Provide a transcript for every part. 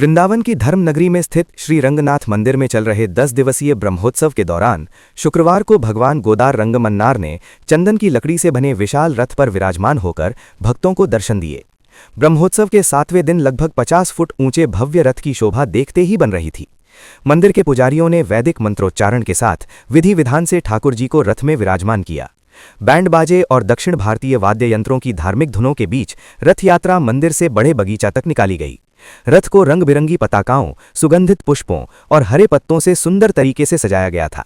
वृंदावन की धर्म नगरी में स्थित श्री रंगनाथ मंदिर में चल रहे 10 दिवसीय ब्रह्मोत्सव के दौरान शुक्रवार को भगवान गोदार रंगमन्नार ने चंदन की लकड़ी से बने विशाल रथ पर विराजमान होकर भक्तों को दर्शन दिए। ब्रह्मोत्सव के 7वें दिन लगभग 50 फुट ऊंचे भव्य रथ की शोभा देखते ही बन रही थी। मंदिर के पुजारियों ने वैदिक मंत्रोच्चारण के साथ विधि विधान से ठाकुर जी को रथ में विराजमान किया। बैंड बाजे और दक्षिण भारतीय वाद्य यंत्रों की धार्मिक धुनों के बीच रथ यात्रा मंदिर से बड़े बगीचा तक निकाली गई। रथ को रंग बिरंगी पताकाओं, सुगंधित पुष्पों और हरे पत्तों से सुंदर तरीके से सजाया गया था।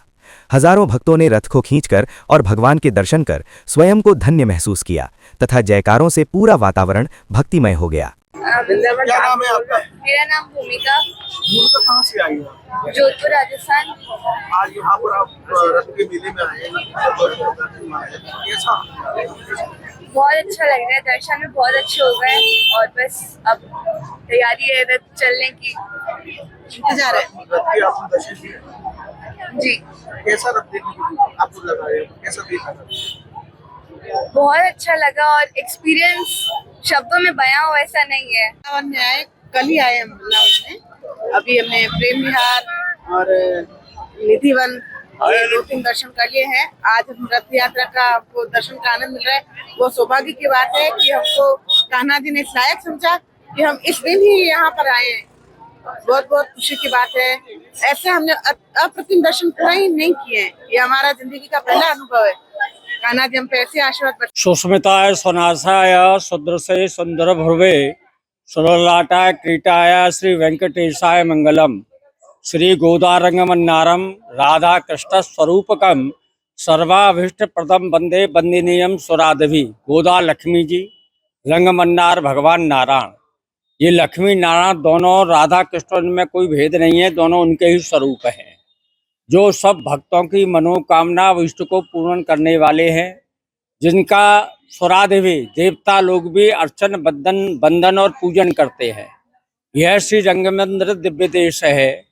हजारों भक्तों ने रथ को खींचकर और भगवान के दर्शन कर स्वयं को धन्य महसूस किया तथा जयकारों से पूरा वातावरण भक्तिमय हो गया। क्या नाम है आपका? मेरा नाम भूमिका। भूमिका कहाँ से आई है? जोधपुर, राजस्थान। आज यहाँ पर आप रथ के मेले में आए हैं, कैसा? बहुत अच्छा लग रहा है, दर्शन में बहुत अच्छे हो गए और बस अब तैयारी है रथ चलने की। इंतजार है। रथ के आपने दर्शन किए? जी, कैसा रथ देखने को आपको लगा है? कैसा देखा था? बहुत अच्छा लगा और एक्सपीरियंस शब्दों में बयां हो ऐसा नहीं है। वृंदावन में आए, कल ही आए हम वृंदावन में। अभी हमने प्रेम विहार और निधिवन ये 2-3 दर्शन कर लिए हैं। आज हम रथ यात्रा का आपको दर्शन का आनंद मिल रहा है। वो सौभाग्य की बात है कि हमको कान्हा जी ने इस लायक समझा कि हम इस दिन ही यहाँ पर आए हैं। बहुत बहुत खुशी की बात है। ऐसे हमने अप्रतिम दर्शन पूरा ही नहीं किए हैं। ये हमारा जिंदगी का पहला अनुभव है। कान्हा जी हम पे ऐसे आशीर्वाद। सुस्मिताय सुनासाय सुदृशे सुंदर भुर्वे सुरलाटाय क्रीटाय श्री वेंकटेशाय मंगलम। श्री गोदारंगमन्नारम राधा कृष्ण स्वरूपकम सर्वाभीष्ट प्रदम वंदे वंदनीयम सुराधवी। गोदा लक्ष्मी जी, रंगमन्नार भगवान नारायण। ये लक्ष्मी नारायण दोनों राधा कृष्ण में कोई भेद नहीं है, दोनों उनके ही स्वरूप हैं जो सब भक्तों की मनोकामना इष्ट को पूर्ण करने वाले हैं, जिनका सुरादेवी देवता लोग भी अर्चन बंदन और पूजन करते हैं। यह श्री रंगमंदिर दिव्य देश है।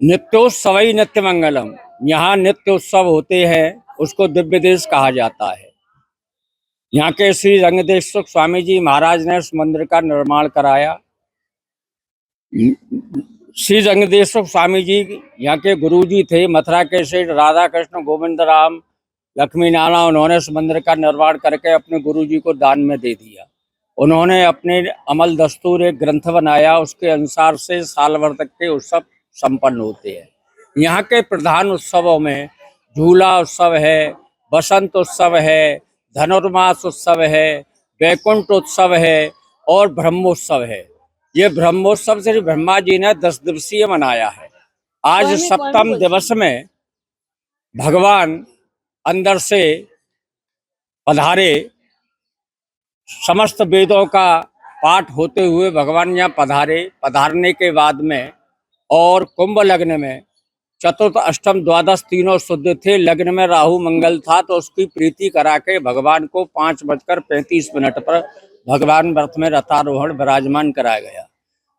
नित्योत्सवई नित्य मंगलम, यहाँ नित्य उत्सव होते हैं, उसको दिव्य देश कहा जाता है। यहाँ के श्री रंगदेश्वर स्वामी जी महाराज ने उस मंदिर का निर्माण कराया। श्री रंगदेश्वर स्वामी जी यहाँ के गुरुजी थे, मथुरा के श्री राधा कृष्ण गोविंद राम लक्ष्मी नारायण। उन्होंने उस मंदिर का निर्माण करके अपने गुरुजी को दान में दे दिया। उन्होंने अपने अमल दस्तूर एक ग्रंथ बनाया, उसके अनुसार से साल भर तक के उत्सव संपन्न होते हैं। यहाँ के प्रधान उत्सवों में झूला उत्सव है, बसंत उत्सव है, धनुर्मास उत्सव है, वैकुंठ उत्सव है और ब्रह्मोत्सव है। ये ब्रह्मोत्सव श्री ब्रह्मा जी ने 10 दिवसीय मनाया है। आज 7वें दिवस में भगवान अंदर से पधारे। समस्त वेदों का पाठ होते हुए भगवान यहाँ पधारे। पधारने के बाद में और कुंभ लग्न में चतुर्थ अष्टम द्वादश तीनों शुद्ध थे। लग्न में राहु मंगल था, तो उसकी प्रीति करा के भगवान को 5:35 पर भगवान व्रत में रथारोहण विराजमान कराया गया।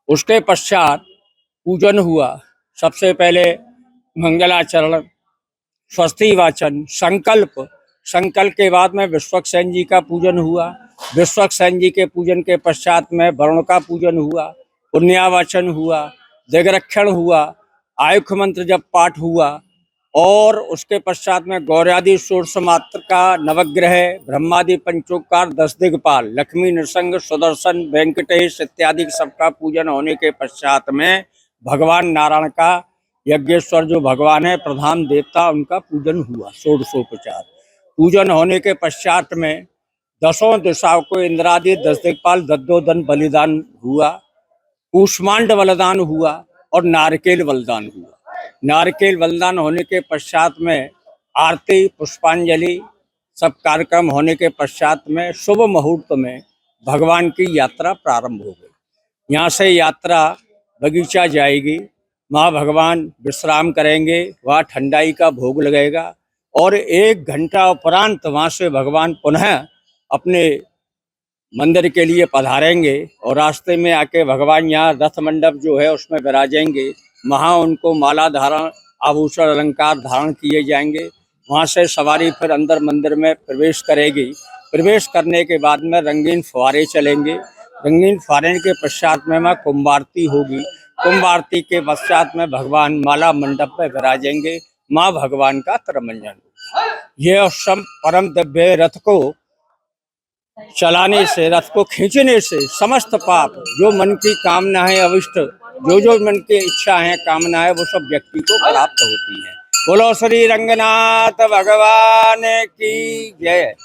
उसके पश्चात पूजन हुआ। सबसे पहले मंगलाचरण, स्वस्ति वाचन, संकल्प के बाद में विश्वक्सेन जी का पूजन हुआ। विश्वक्सेन जी के पूजन के पश्चात में वरुण का पूजन हुआ, पुण्यावाचन हुआ, दिग्रक्षण हुआ, आयुख मंत्र जब पाठ हुआ और उसके पश्चात में गौर्यादि षोडश मात्र का नवग्रह, ब्रह्मादि पंचोपकार, 10 दिग्पाल, लक्ष्मी नृसिंह, सुदर्शन, वेंकटेश इत्यादि सबका पूजन होने के पश्चात में भगवान नारायण का, यज्ञेश्वर जो भगवान है प्रधान देवता, उनका पूजन हुआ। षोडशोपचार पूजन होने के पश्चात में 10 दिशाओं को इंद्रादि 10 दिग्पाल दद्दोदन बलिदान हुआ, कूष्मांड बलिदान हुआ और नारकेल बलिदान हुआ। नारकेल बलिदान होने के पश्चात में आरती, पुष्पांजलि सब कार्यक्रम होने के पश्चात में शुभ मुहूर्त में भगवान की यात्रा प्रारंभ हो गई। यहाँ से यात्रा बगीचा जाएगी, वहाँ भगवान विश्राम करेंगे, वहाँ ठंडाई का भोग लगेगा और 1 घंटा उपरांत वहाँ से भगवान पुनः अपने मंदिर के लिए पधारेंगे और रास्ते में आके भगवान यहाँ रथ मंडप जो है उसमें विराजेंगे। वहाँ उनको माला धारण, आभूषण, अलंकार धारण किए जाएंगे। वहाँ से सवारी फिर अंदर मंदिर में प्रवेश करेगी। प्रवेश करने के बाद में रंगीन फुहारे चलेंगे। रंगीन फारेन के पश्चात में मां कुंभ आरती होगी। कुंभ आरती के पश्चात में भगवान माला मंडप में विराजेंगे। मां भगवान का तिरुमंजन। यह उत्सव परम दिव्य रथ को चलाने से, रथ को खींचने से समस्त पाप, जो मन की कामना है, अविष्ट जो मन की इच्छा है, कामना है, वो सब व्यक्ति को प्राप्त होती है। बोलो श्री रंगनाथ भगवान की जय।